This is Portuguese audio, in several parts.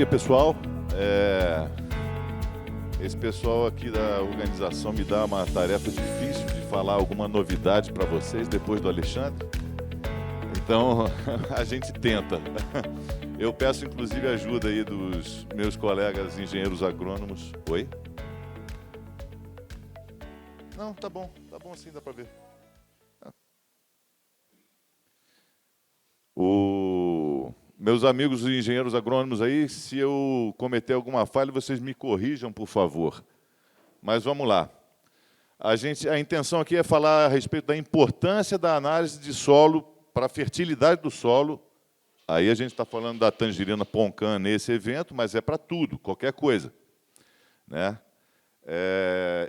dia, pessoal. Esse pessoal aqui da organização me dá uma tarefa difícil de falar alguma novidade para vocês depois do Alexandre. Então, a gente tenta. Eu peço, inclusive, ajuda aí dos meus colegas engenheiros agrônomos. Oi? Não, tá bom assim, dá para ver. Meus amigos engenheiros agrônomos aí, se eu cometer alguma falha, vocês me corrijam, por favor. Mas vamos lá. A intenção aqui é falar a respeito da importância da análise de solo para a fertilidade do solo. Aí a gente está falando da tangerina Poncã nesse evento, mas é para tudo, qualquer coisa, né?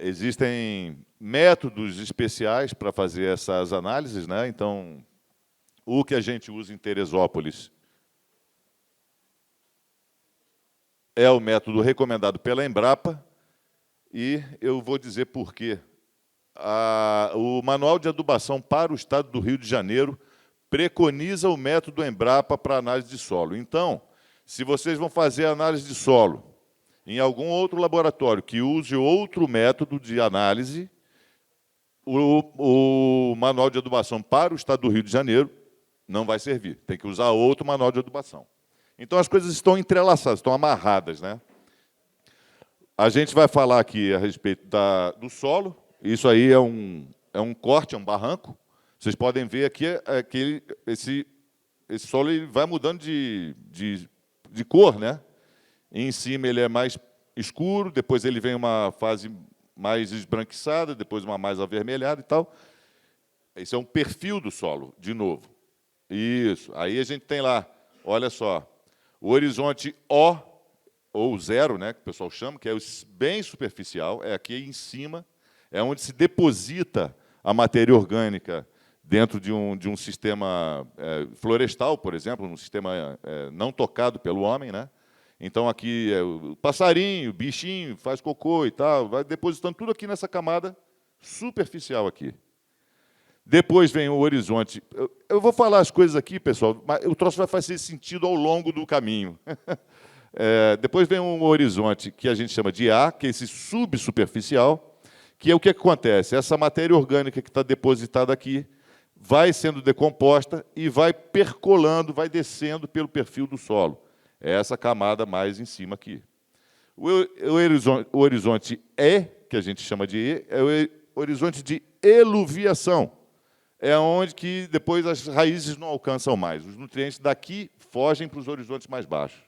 Existem métodos especiais para fazer essas análises, né? Então, o que a gente usa em Teresópolis é o método recomendado pela Embrapa, e eu vou dizer por quê. O Manual de Adubação para o Estado do Rio de Janeiro preconiza o método Embrapa para análise de solo. Então, se vocês vão fazer análise de solo em algum outro laboratório que use outro método de análise, o Manual de Adubação para o Estado do Rio de Janeiro não vai servir. Tem que usar outro manual de adubação. Então, as coisas estão entrelaçadas, estão amarradas, né? A gente vai falar aqui a respeito do solo. Isso aí é um corte, é um barranco. Vocês podem ver aqui que esse solo ele vai mudando de cor, né? Em cima ele é mais escuro, depois ele vem uma fase mais esbranquiçada, depois uma mais avermelhada e tal. Esse é um perfil do solo, de novo. Isso. Aí a gente tem lá, olha só, o horizonte O, ou zero, né, que o pessoal chama, que é bem superficial, é aqui em cima, é onde se deposita a matéria orgânica dentro de um sistema florestal, por exemplo, um sistema não tocado pelo homem, né? Então, aqui é o passarinho, o bichinho, faz cocô e tal, vai depositando tudo aqui nessa camada superficial aqui. Depois vem o horizonte. Eu vou falar as coisas aqui, pessoal, mas o troço vai fazer sentido ao longo do caminho. Depois vem um horizonte que a gente chama de A, que é esse subsuperficial, que é o que acontece? Essa matéria orgânica que está depositada aqui vai sendo decomposta e vai percolando, vai descendo pelo perfil do solo. É essa camada mais em cima aqui. O horizonte E, que a gente chama de E, é o horizonte de eluviação. É onde que depois as raízes não alcançam mais. Os nutrientes daqui fogem para os horizontes mais baixos.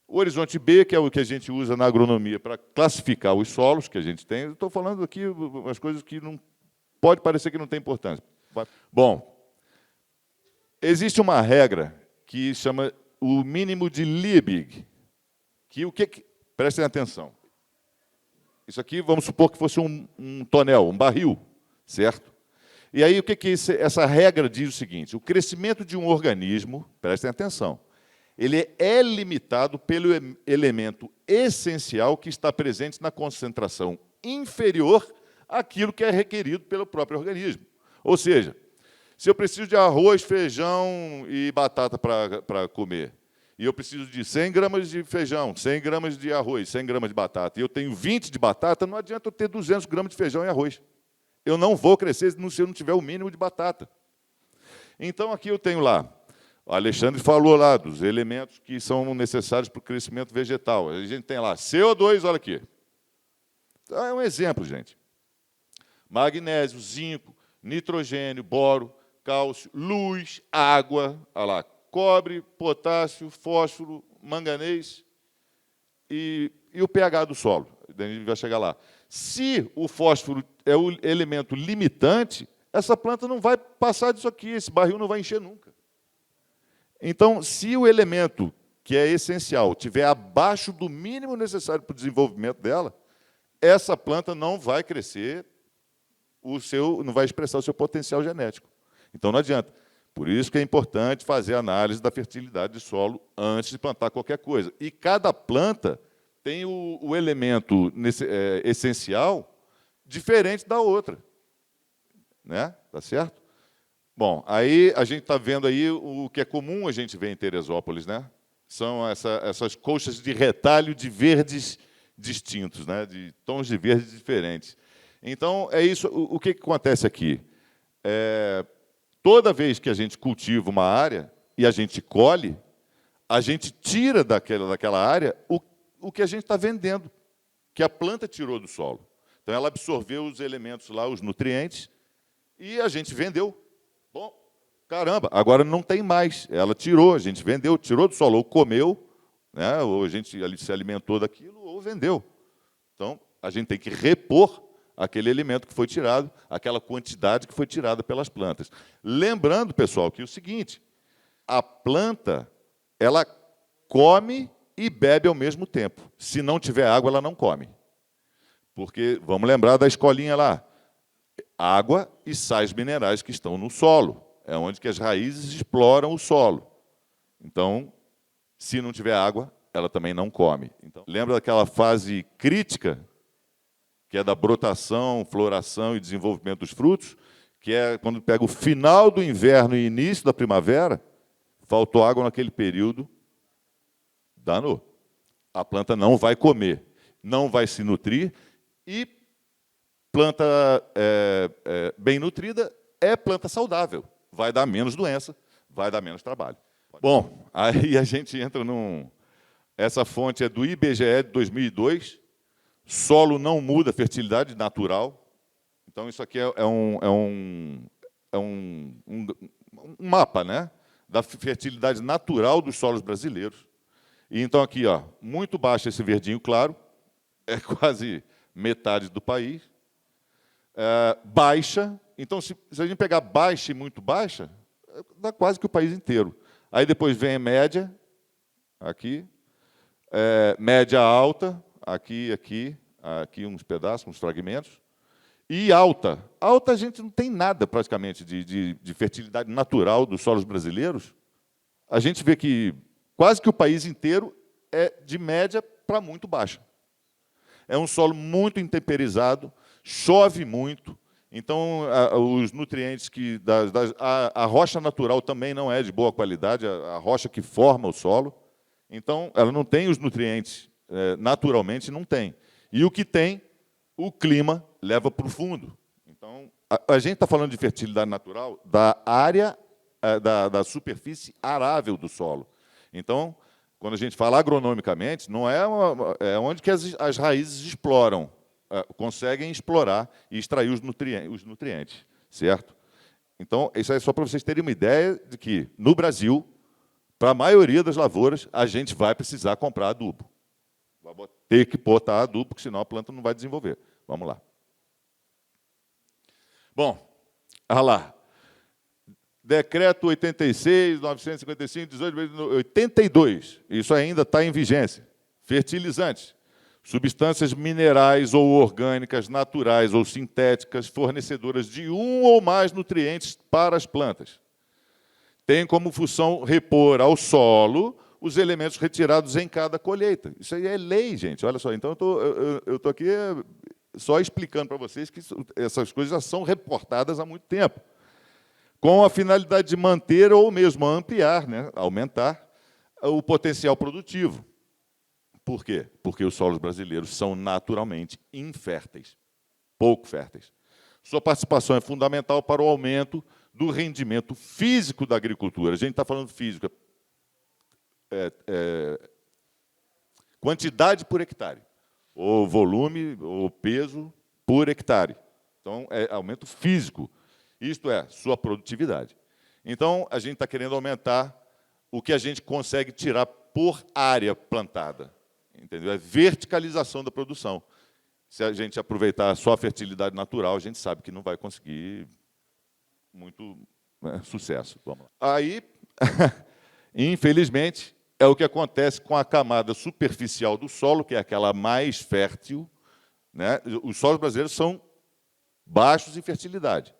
O horizonte B, que é o que a gente usa na agronomia para classificar os solos que a gente tem. Eu estou falando aqui umas coisas que não pode parecer que não tem importância. Bom, existe uma regra que chama o mínimo de Liebig, prestem atenção. Isso aqui, vamos supor que fosse um tonel, um barril, certo? E aí, essa regra diz o seguinte: o crescimento de um organismo, prestem atenção, ele é limitado pelo elemento essencial que está presente na concentração inferior àquilo que é requerido pelo próprio organismo. Ou seja, se eu preciso de arroz, feijão e batata para comer, e eu preciso de 100 gramas de feijão, 100 gramas de arroz, 100 gramas de batata, e eu tenho 20 de batata, não adianta eu ter 200 gramas de feijão e arroz. Eu não vou crescer se eu não tiver o mínimo de batata. Então, aqui eu tenho lá, o Alexandre falou lá dos elementos que são necessários para o crescimento vegetal. A gente tem lá CO2, olha aqui. Então, é um exemplo, gente. Magnésio, zinco, nitrogênio, boro, cálcio, luz, água, olha lá, cobre, potássio, fósforo, manganês e o pH do solo. A gente vai chegar lá. Se o fósforo é o elemento limitante, essa planta não vai passar disso aqui, esse barril não vai encher nunca. Então, se o elemento que é essencial estiver abaixo do mínimo necessário para o desenvolvimento dela, essa planta não vai crescer, não vai expressar o seu potencial genético. Então, não adianta. Por isso que é importante fazer a análise da fertilidade de solo antes de plantar qualquer coisa. E cada planta tem o elemento essencial diferente da outra. Né? Tá certo? Bom, aí a gente está vendo aí o que é comum a gente ver em Teresópolis, né? São essas colchas de retalho de verdes distintos, né? De tons de verde diferentes. Então, é isso. O que acontece aqui? Toda vez que a gente cultiva uma área e a gente colhe, a gente tira daquela área o que a gente está vendendo, que a planta tirou do solo. Então, ela absorveu os elementos lá, os nutrientes, e a gente vendeu. Bom, caramba, agora não tem mais. Ela tirou, a gente vendeu, tirou do solo, ou comeu, né, ou a gente se alimentou daquilo, ou vendeu. Então, a gente tem que repor aquele elemento que foi tirado, aquela quantidade que foi tirada pelas plantas. Lembrando, pessoal, que é o seguinte, a planta, ela come e bebe ao mesmo tempo. Se não tiver água, ela não come. Porque, vamos lembrar da escolinha lá, água e sais minerais que estão no solo. É onde que as raízes exploram o solo. Então, se não tiver água, ela também não come. Então, lembra daquela fase crítica, que é da brotação, floração e desenvolvimento dos frutos, que é quando pega o final do inverno e início da primavera, faltou água naquele período, danou. A planta não vai comer, não vai se nutrir, e planta bem nutrida é planta saudável. Vai dar menos doença, vai dar menos trabalho. Bom, aí a gente entra num... Essa fonte é do IBGE de 2002. Solo não muda, fertilidade natural. Então, isso aqui é um mapa, né, da fertilidade natural dos solos brasileiros. E, então, aqui, ó, muito baixo esse verdinho claro, é quase metade do país. Baixa, então, se a gente pegar baixa e muito baixa, dá quase que o país inteiro. Aí depois vem a média, aqui, média alta, aqui uns pedaços, uns fragmentos, e alta. Alta a gente não tem nada, praticamente, de fertilidade natural dos solos brasileiros. A gente vê que quase que o país inteiro é de média para muito baixa. É um solo muito intemperizado, chove muito, então os nutrientes a rocha natural também não é de boa qualidade, a rocha que forma o solo, então ela não tem os nutrientes, naturalmente não tem. E o que tem, o clima leva para o fundo. Então, a gente está falando de fertilidade natural da área, da superfície arável do solo. Então, quando a gente fala agronomicamente, não é onde que as raízes exploram, conseguem explorar e extrair os nutrientes, certo? Então, isso é só para vocês terem uma ideia de que, no Brasil, para a maioria das lavouras, a gente vai precisar comprar adubo. Vai ter que botar adubo, porque senão a planta não vai desenvolver. Vamos lá. Bom, olha lá. Decreto 86, 955, 18, 82. Isso ainda está em vigência. Fertilizantes. Substâncias minerais ou orgânicas, naturais ou sintéticas, fornecedoras de um ou mais nutrientes para as plantas. Tem como função repor ao solo os elementos retirados em cada colheita. Isso aí é lei, gente. Olha só, então eu estou aqui só explicando para vocês que essas coisas já são reportadas há muito tempo, com a finalidade de manter ou mesmo ampliar, né, aumentar o potencial produtivo. Por quê? Porque os solos brasileiros são naturalmente inférteis, pouco férteis. Sua participação é fundamental para o aumento do rendimento físico da agricultura. A gente está falando físico, quantidade por hectare, ou volume, ou peso por hectare. Então, é aumento físico. Isto é, sua produtividade. Então, a gente está querendo aumentar o que a gente consegue tirar por área plantada. Entendeu? É verticalização da produção. Se a gente aproveitar só a fertilidade natural, a gente sabe que não vai conseguir muito, né, sucesso. Vamos lá. Aí, infelizmente, é o que acontece com a camada superficial do solo, que é aquela mais fértil, né? Os solos brasileiros são baixos em fertilidade.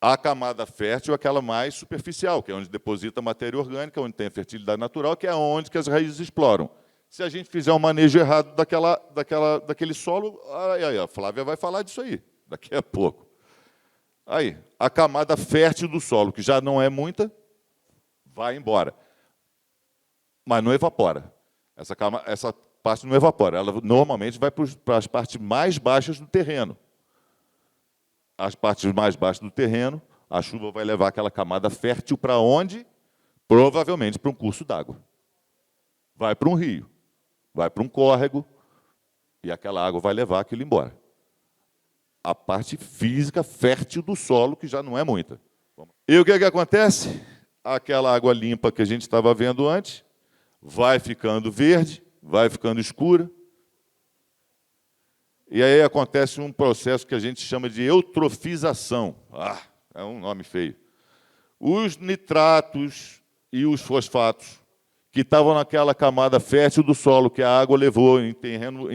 A camada fértil é aquela mais superficial, que é onde deposita a matéria orgânica, onde tem a fertilidade natural, que é onde que as raízes exploram. Se a gente fizer um manejo errado daquele solo, aí, a Flávia vai falar disso aí, daqui a pouco. Aí, a camada fértil do solo, que já não é muita, vai embora. mas não evapora. Essa parte não evapora. Ela normalmente vai para as partes mais baixas do terreno. As partes mais baixas do terreno, a chuva vai levar aquela camada fértil para onde? Provavelmente para um curso d'água. Vai para um rio, vai para um córrego, e aquela água vai levar aquilo embora. A parte física fértil do solo, que já não é muita. E o que acontece? Aquela água limpa que a gente estava vendo antes, vai ficando verde, vai ficando escura, e aí acontece um processo que a gente chama de eutrofização. Ah, é um nome feio. Os nitratos e os fosfatos que estavam naquela camada fértil do solo que a água levou em terreno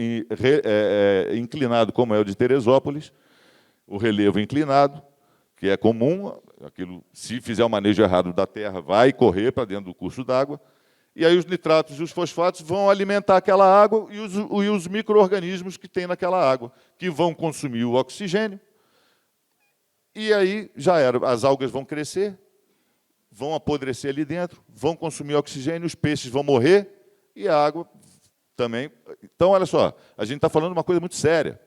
inclinado, como é o de Teresópolis, o relevo inclinado, que é comum, aquilo, se fizer o manejo errado da terra, vai correr para dentro do curso d'água, e aí os nitratos e os fosfatos vão alimentar aquela água e os micro-organismos que tem naquela água, que vão consumir o oxigênio, e aí já era, as algas vão crescer, vão apodrecer ali dentro, vão consumir oxigênio, os peixes vão morrer, e a água também. Então, olha só, a gente está falando de uma coisa muito séria.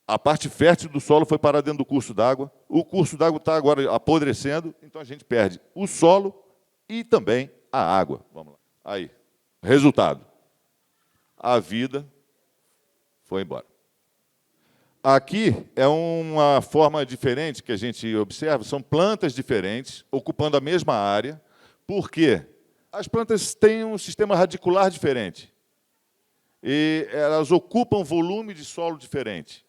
A parte fértil do solo foi parar dentro do curso d'água, o curso d'água está agora apodrecendo, então a gente perde o solo e também a água. Vamos lá. Aí, resultado. A vida foi embora. Aqui é uma forma diferente que a gente observa, são plantas diferentes, ocupando a mesma área. Por quê? As plantas têm um sistema radicular diferente. E elas ocupam volume de solo diferente.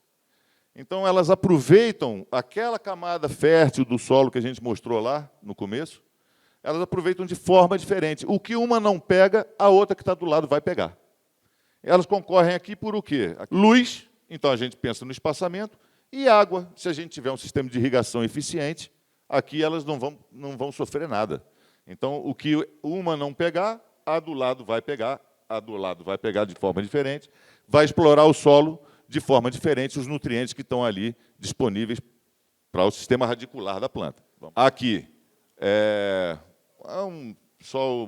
Então, elas aproveitam aquela camada fértil do solo que a gente mostrou lá no começo, elas aproveitam de forma diferente. O que uma não pega, a outra que está do lado vai pegar. Elas concorrem aqui por o quê? Luz, então a gente pensa no espaçamento, e água. Se a gente tiver um sistema de irrigação eficiente, aqui elas não vão sofrer nada. Então, o que uma não pegar, a do lado vai pegar, a do lado vai pegar de forma diferente, vai explorar o solo de forma diferente, os nutrientes que estão ali disponíveis para o sistema radicular da planta. Aqui, só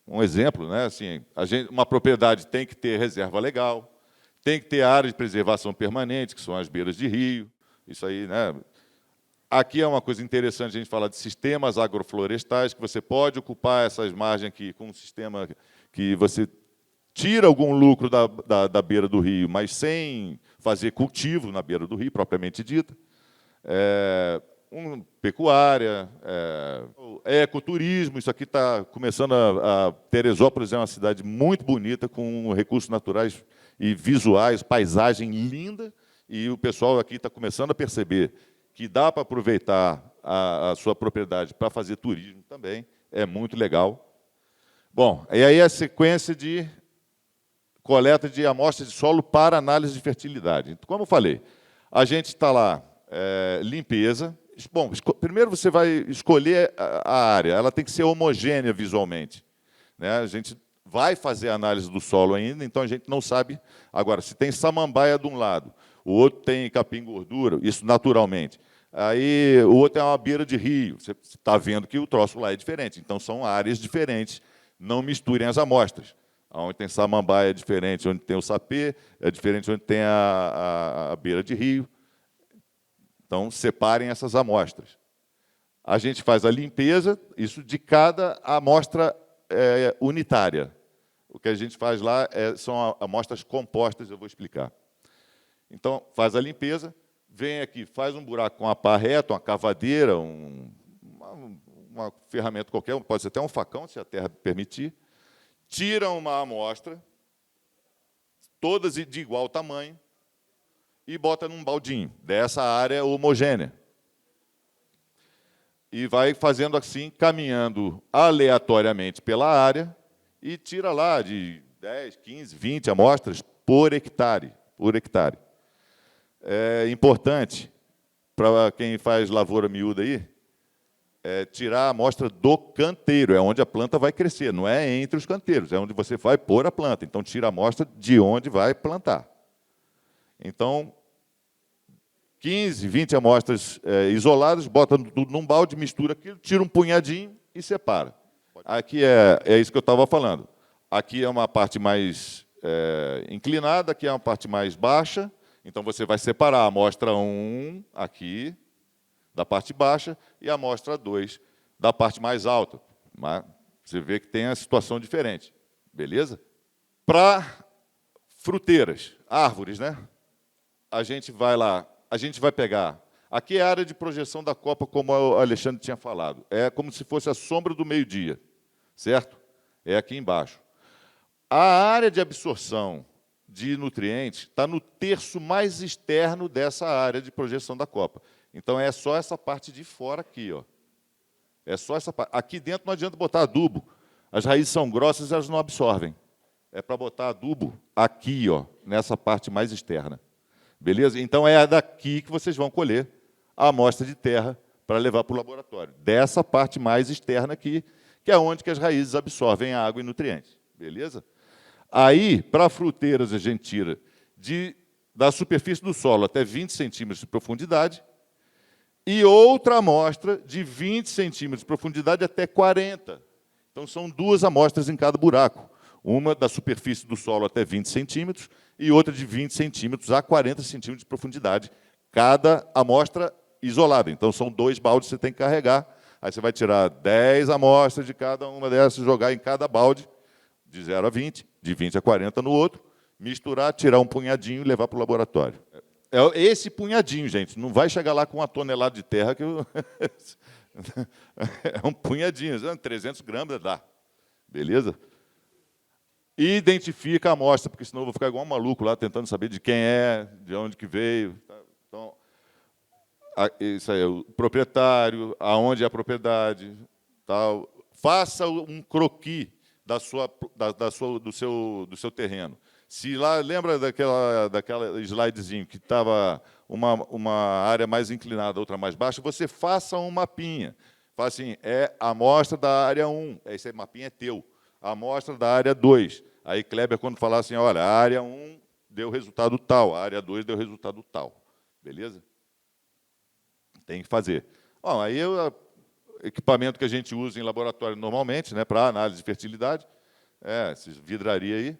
um exemplo, né? Assim, uma propriedade tem que ter reserva legal, tem que ter área de preservação permanente, que são as beiras de rio, isso aí, né? Aqui é uma coisa interessante a gente falar de sistemas agroflorestais, que você pode ocupar essas margens aqui com um sistema que você tira algum lucro da beira do rio, mas sem fazer cultivo na beira do rio, propriamente dita. Pecuária, ecoturismo, isso aqui está começando Teresópolis é uma cidade muito bonita, com recursos naturais e visuais, paisagem linda, e o pessoal aqui está começando a perceber que dá para aproveitar a sua propriedade para fazer turismo também, é muito legal. Bom, e aí a sequência de coleta de amostras de solo para análise de fertilidade. Como eu falei, a gente está lá, limpeza. Bom, primeiro você vai escolher a área, ela tem que ser homogênea visualmente, né? A gente vai fazer a análise do solo ainda, então a gente não sabe. Agora, se tem samambaia de um lado, o outro tem capim-gordura, isso naturalmente. Aí o outro é uma beira de rio, você está vendo que o troço lá é diferente, então são áreas diferentes, não misturem as amostras. Onde tem samambaia é diferente, onde tem o sapê, é diferente onde tem a beira de rio. Então, separem essas amostras. A gente faz a limpeza, isso de cada amostra unitária. O que a gente faz lá são amostras compostas, eu vou explicar. Então, faz a limpeza, vem aqui, faz um buraco com a pá reta, uma cavadeira, uma ferramenta qualquer, pode ser até um facão, se a terra permitir. Tira uma amostra, todas de igual tamanho, e bota num baldinho, dessa área homogênea. E vai fazendo assim, caminhando aleatoriamente pela área, e tira lá de 10, 15, 20 amostras por hectare. É importante, para quem faz lavoura miúda aí, tirar a amostra do canteiro, é onde a planta vai crescer, não é entre os canteiros, é onde você vai pôr a planta. Então, tira a amostra de onde vai plantar. Então, 15, 20 amostras isoladas, bota tudo num balde, mistura aquilo, tira um punhadinho e separa. Aqui é isso que eu estava falando. Aqui é uma parte mais inclinada, aqui é uma parte mais baixa. Então, você vai separar a amostra 1 aqui, da parte baixa, e a amostra 2 da parte mais alta. Mas você vê que tem a situação diferente. Beleza? Para fruteiras, árvores, né? A gente vai lá, a gente vai pegar... Aqui é a área de projeção da copa, como o Alexandre tinha falado. É como se fosse a sombra do meio-dia, certo? É aqui embaixo. A área de absorção de nutrientes está no terço mais externo dessa área de projeção da copa. Então, é só essa parte de fora aqui, ó. É só essa parte. Aqui dentro não adianta botar adubo. As raízes são grossas e elas não absorvem. É para botar adubo aqui, ó, nessa parte mais externa. Beleza? Então, é daqui que vocês vão colher a amostra de terra para levar para o laboratório. Dessa parte mais externa aqui, que é onde que as raízes absorvem a água e nutrientes. Beleza? Aí, para fruteiras, a gente tira da superfície do solo até 20 centímetros de profundidade e outra amostra de 20 centímetros de profundidade até 40. Então, são 2 amostras em cada buraco. Uma da superfície do solo até 20 centímetros e outra de 20 centímetros a 40 centímetros de profundidade. Cada amostra isolada. Então, são 2 baldes que você tem que carregar. Aí você vai tirar 10 amostras de cada uma dessas, jogar em cada balde, de 0 a 20, de 20 a 40 no outro, misturar, tirar um punhadinho e levar para o laboratório. É esse punhadinho, gente. Não vai chegar lá com 1 tonelada de terra, que é um punhadinho, 300 gramas dá. Beleza? E identifica a amostra, porque senão eu vou ficar igual um maluco lá, tentando saber de quem é, de onde que veio. Então, isso aí, o proprietário, aonde é a propriedade, tal. Faça um croquis do seu terreno. Se lá, lembra daquela slidezinho que estava uma área mais inclinada, outra mais baixa, você faça um mapinha. Fala assim, a amostra da área 1, esse mapinha é teu. A amostra da área 2. Aí Kleber, quando falar assim, olha, a área 1 deu resultado tal, a área 2 deu resultado tal. Beleza? Tem que fazer. Bom, aí o equipamento que a gente usa em laboratório normalmente, né, para análise de fertilidade, essa vidraria aí.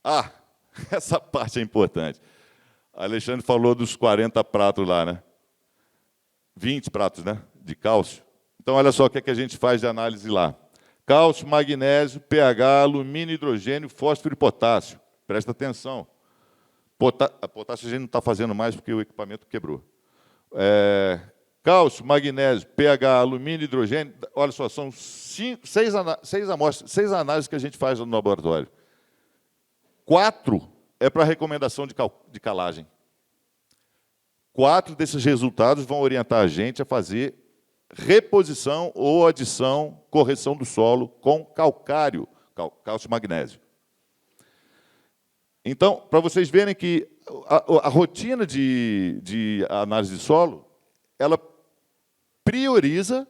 Ah, essa parte é importante. A Alexandre falou dos 40 pratos lá, né? 20 pratos, né, de cálcio. Então, olha só o que é que a gente faz de análise lá. Cálcio, magnésio, pH, alumínio, hidrogênio, fósforo e potássio. Presta atenção. Potássio a gente não está fazendo mais porque o equipamento quebrou. Cálcio, magnésio, pH, alumínio, hidrogênio. Olha só, são 6 análises que a gente faz no laboratório. 4 é para recomendação de calagem. 4 desses resultados vão orientar a gente a fazer reposição ou adição, correção do solo com calcário, cálcio e magnésio. Então, para vocês verem que a rotina de análise de solo, ela prioriza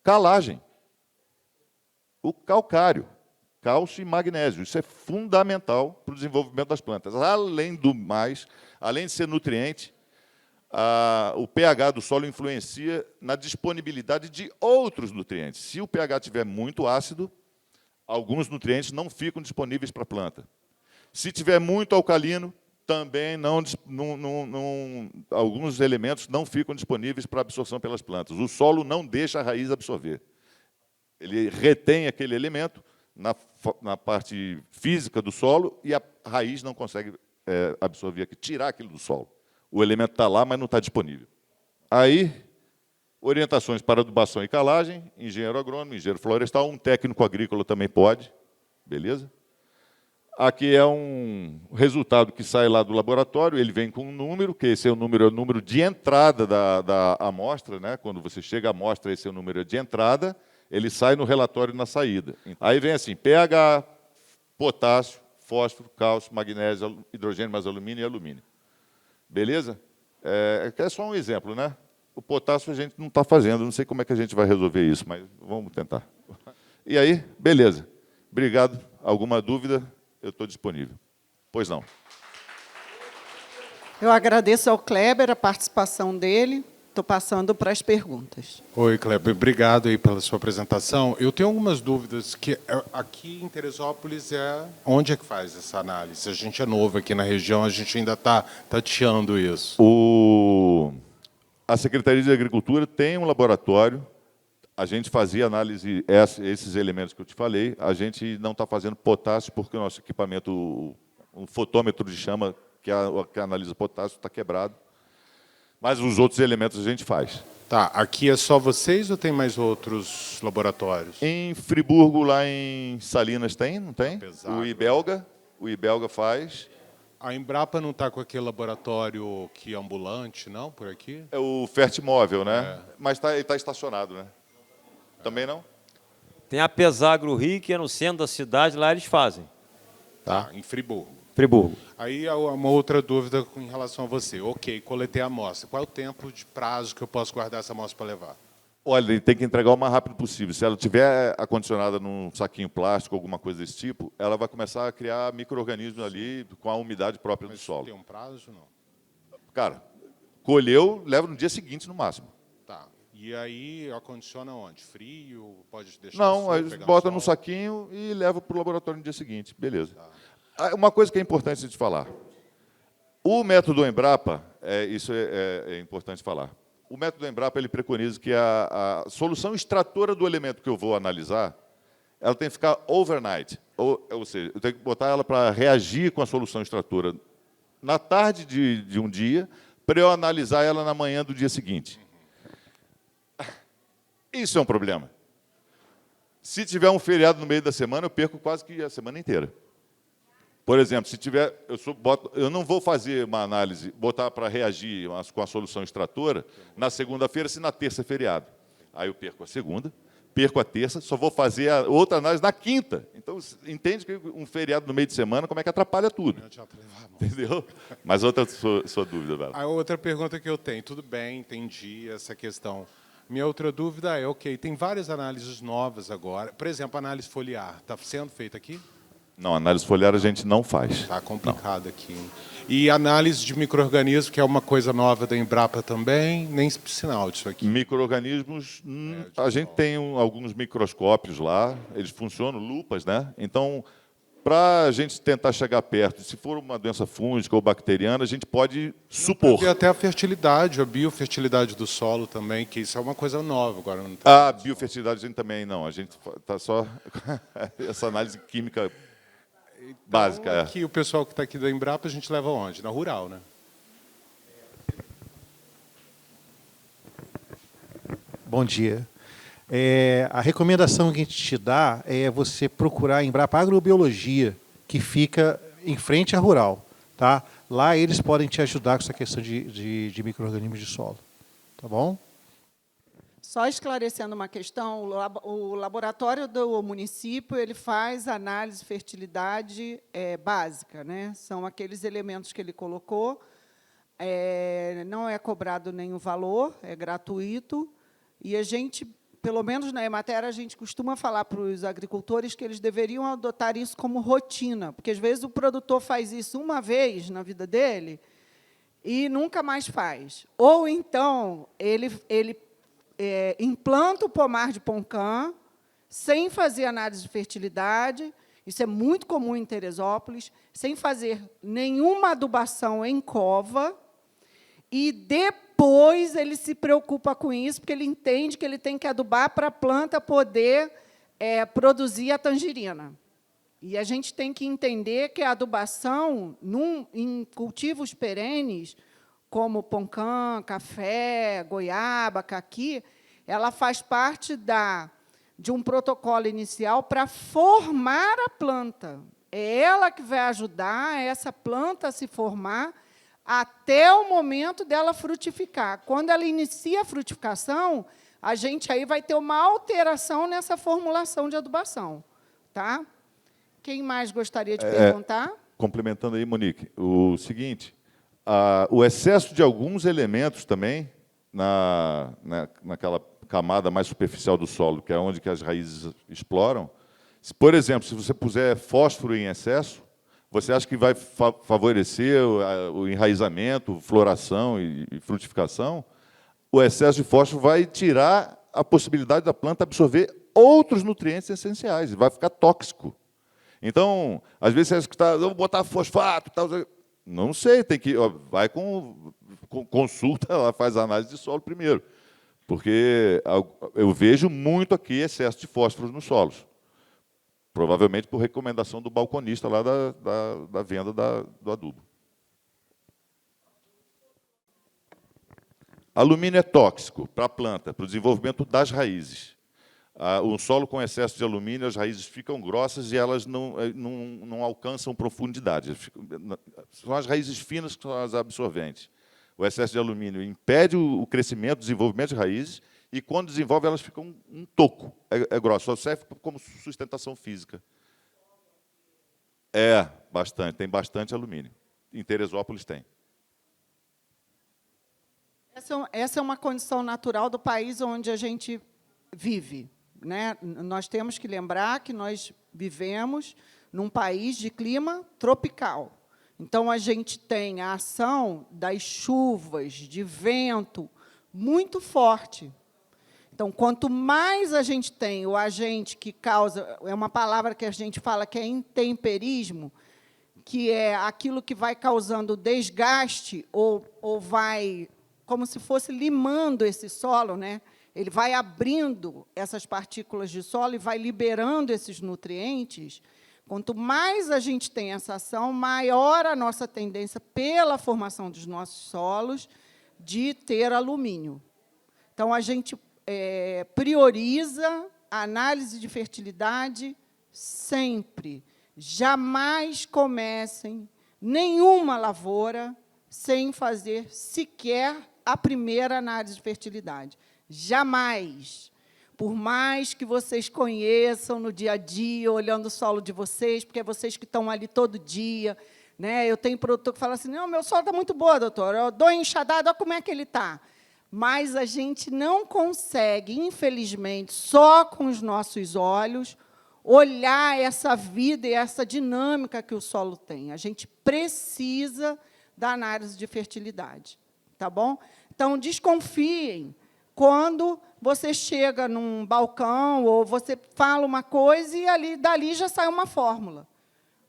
calagem. O calcário, cálcio e magnésio. Isso é fundamental para o desenvolvimento das plantas. Além do mais, além de ser nutriente, o pH do solo influencia na disponibilidade de outros nutrientes. Se o pH estiver muito ácido, alguns nutrientes não ficam disponíveis para a planta. Se tiver muito alcalino, também alguns elementos não ficam disponíveis para absorção pelas plantas. O solo não deixa a raiz absorver. Ele retém aquele elemento na parte física do solo e a raiz não consegue absorver, tirar aquilo do solo. O elemento está lá, mas não está disponível. Aí, orientações para adubação e calagem, engenheiro agrônomo, engenheiro florestal, um técnico agrícola também pode, beleza? Aqui é um resultado que sai lá do laboratório, ele vem com um número, que esse é o número de entrada da amostra, né? Quando você chega à amostra, esse é o número de entrada, ele sai no relatório na saída. Aí vem assim, pH, potássio, fósforo, cálcio, magnésio, hidrogênio mais alumínio e alumínio. Beleza? É só um exemplo, né? O potássio a gente não está fazendo, não sei como é que a gente vai resolver isso, mas vamos tentar. E aí, beleza. Obrigado. Alguma dúvida? Eu estou disponível. Pois não. Eu agradeço ao Kleber a participação dele. estou passando para as perguntas. Oi, Kleber, obrigado aí pela sua apresentação. Eu tenho algumas dúvidas, que aqui em Teresópolis onde é que faz essa análise? A gente é novo aqui na região, a gente ainda está tateando isso. A Secretaria de Agricultura tem um laboratório, a gente fazia análise, esses elementos que eu te falei, a gente não está fazendo potássio porque o nosso equipamento, um fotômetro de chama que analisa potássio está quebrado, mas os outros elementos a gente faz. Tá, aqui é só vocês ou tem mais outros laboratórios? Em Friburgo, lá em Salinas, tem, não tem? Pesado. O IBELGA faz. A Embrapa não está com aquele laboratório que é ambulante, não, por aqui? É o Fertimóvel, né? Mas ele está estacionado, né? Também não? Tem a Pesagro Rio, que é no centro da cidade, lá eles fazem. Tá, em Friburgo. Friburgo. Aí há uma outra dúvida em relação a você. Ok, coletei a amostra. Qual é o tempo de prazo que eu posso guardar essa amostra para levar? Olha, ele tem que entregar o mais rápido possível. Se ela estiver acondicionada num saquinho plástico, alguma coisa desse tipo, ela vai começar a criar micro-organismos ali com a umidade própria do solo. Tem um prazo, não? Cara, colheu, leva no dia seguinte no máximo. Tá. E aí acondiciona onde? Frio? Pode deixar Não, sol, aí pegar bota sol? no saquinho e leva para o laboratório no dia seguinte. Beleza. Tá. Uma coisa que é importante de falar. O método Embrapa, isso é importante falar. O método Embrapa ele preconiza que a solução extratora do elemento que eu vou analisar, ela tem que ficar overnight. Ou seja, eu tenho que botar ela para reagir com a solução extratora na tarde de um dia, para eu analisar ela na manhã do dia seguinte. Isso é um problema. Se tiver um feriado no meio da semana, eu perco quase que a semana inteira. Por exemplo, se tiver, eu não vou fazer uma análise, botar para reagir com a solução extratora na segunda-feira, se na terça é feriado. Aí eu perco a segunda, perco a terça, só vou fazer a outra análise na quinta. Então, entende que um feriado no meio de semana, como é que atrapalha tudo? Entendeu? Mas outra sua dúvida, Bela. A outra pergunta que eu tenho, tudo bem, entendi essa questão. Minha outra dúvida é, ok, tem várias análises novas agora. Por exemplo, a análise foliar, está sendo feita aqui? Não, análise foliar a gente não faz. Está complicado aqui. E análise de micro-organismos, que é uma coisa nova da Embrapa também, nem sinal disso aqui. Micro-organismos, a gente tem alguns microscópios lá, eles funcionam, lupas, né? Então, para a gente tentar chegar perto, se for uma doença fúngica ou bacteriana, a gente pode supor. E até a fertilidade, a biofertilidade do solo também, que isso é uma coisa nova agora. Não tá A biofertilidade a gente também não, a gente está só essa análise química básica. Aqui, o pessoal que está aqui da Embrapa, a gente leva onde? Na Rural, né? Bom dia. A recomendação que a gente te dá é você procurar a Embrapa Agrobiologia, que fica em frente à Rural. Tá? Lá eles podem te ajudar com essa questão de micro-organismos de solo. Tá bom? Só esclarecendo uma questão, o laboratório do município ele faz análise de fertilidade básica, né? São aqueles elementos que ele colocou, não é cobrado nenhum valor, é gratuito, e a gente, pelo menos na Emater, a gente costuma falar para os agricultores que eles deveriam adotar isso como rotina, porque, às vezes, o produtor faz isso uma vez na vida dele e nunca mais faz. Ou, então, ele implanta o pomar de Poncã sem fazer análise de fertilidade, isso é muito comum em Teresópolis, sem fazer nenhuma adubação em cova, e depois ele se preocupa com isso, porque ele entende que ele tem que adubar para a planta poder produzir a tangerina. E a gente tem que entender que a adubação, em cultivos perenes, como poncã, café, goiaba, caqui, ela faz parte de um protocolo inicial para formar a planta. É ela que vai ajudar essa planta a se formar até o momento dela frutificar. Quando ela inicia a frutificação, a gente aí vai ter uma alteração nessa formulação de adubação. Tá? Quem mais gostaria de perguntar? Complementando aí, Monique, o seguinte... o excesso de alguns elementos também naquela camada mais superficial do solo, que é onde que as raízes exploram. Por exemplo, se você puser fósforo em excesso, você acha que vai favorecer o enraizamento, floração e frutificação? o excesso de fósforo vai tirar a possibilidade da planta absorver outros nutrientes essenciais, e vai ficar tóxico. Então, às vezes você escuta, vou botar fosfato, tal. Não sei, tem que vai com consulta, ela faz a análise de solo primeiro, porque eu vejo muito aqui excesso de fósforo nos solos, provavelmente por recomendação do balconista lá da venda do adubo. Alumínio é tóxico para a planta, para o desenvolvimento das raízes. Um solo com excesso de alumínio, as raízes ficam grossas e elas não alcançam profundidade. São as raízes finas que são as absorventes. O excesso de alumínio impede o crescimento, o desenvolvimento de raízes, e, quando desenvolve, elas ficam um toco. É grosso, só serve como sustentação física. Bastante, tem bastante alumínio. Em Teresópolis tem. Essa é uma condição natural do país onde a gente vive, né? Nós temos que lembrar que nós vivemos num país de clima tropical. Então, a gente tem a ação das chuvas, de vento, muito forte. Então, quanto mais a gente tem o agente que causa... É uma palavra que a gente fala que é intemperismo, que é aquilo que vai causando desgaste ou vai... como se fosse limando esse solo, né? Ele vai abrindo essas partículas de solo e vai liberando esses nutrientes. Quanto mais a gente tem essa ação, maior a nossa tendência, pela formação dos nossos solos, de ter alumínio. Então, a gente prioriza a análise de fertilidade sempre. Jamais comecem nenhuma lavoura sem fazer sequer a primeira análise de fertilidade. Jamais. Por mais que vocês conheçam no dia a dia, olhando o solo de vocês, porque é vocês que estão ali todo dia, né? Eu tenho produtor que fala assim, não, meu solo está muito bom, doutor, eu dou enxadada, olha como é que ele está. Mas a gente não consegue, infelizmente, só com os nossos olhos, olhar essa vida e essa dinâmica que o solo tem. A gente precisa da análise de fertilidade. Tá bom? Então, desconfiem quando você chega num balcão ou você fala uma coisa e dali já sai uma fórmula.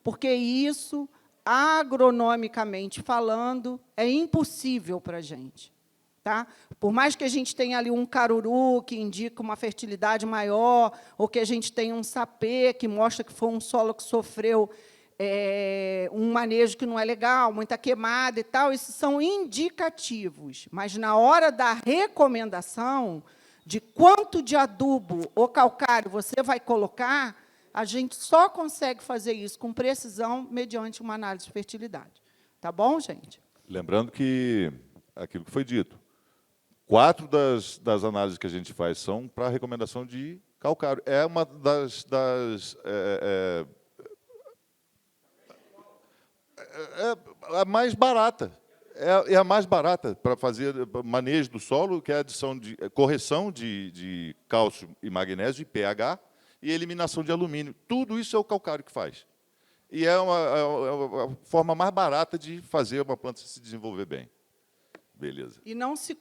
Porque isso, agronomicamente falando, é impossível para a gente. Tá? Por mais que a gente tenha ali um caruru que indica uma fertilidade maior, ou que a gente tenha um sapê que mostra que foi um solo que sofreu um manejo que não é legal, muita queimada e tal, isso são indicativos. Mas, na hora da recomendação de quanto de adubo ou calcário você vai colocar, a gente só consegue fazer isso com precisão mediante uma análise de fertilidade. Tá bom, gente? Lembrando que, aquilo que foi dito, 4 das análises que a gente faz são para recomendação de calcário. É uma a mais barata. É a mais barata para fazer manejo do solo, que é a adição de correção de cálcio e magnésio e pH e eliminação de alumínio. Tudo isso é o calcário que faz. E é uma forma mais barata de fazer uma planta se desenvolver bem. Beleza. E não se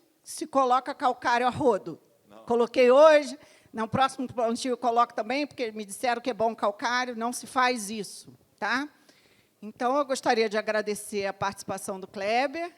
coloca calcário a rodo. Não. Coloquei hoje, no próximo plantio eu coloco também, porque me disseram que é bom calcário, não se faz isso. Tá? Então, eu gostaria de agradecer a participação do Kleber,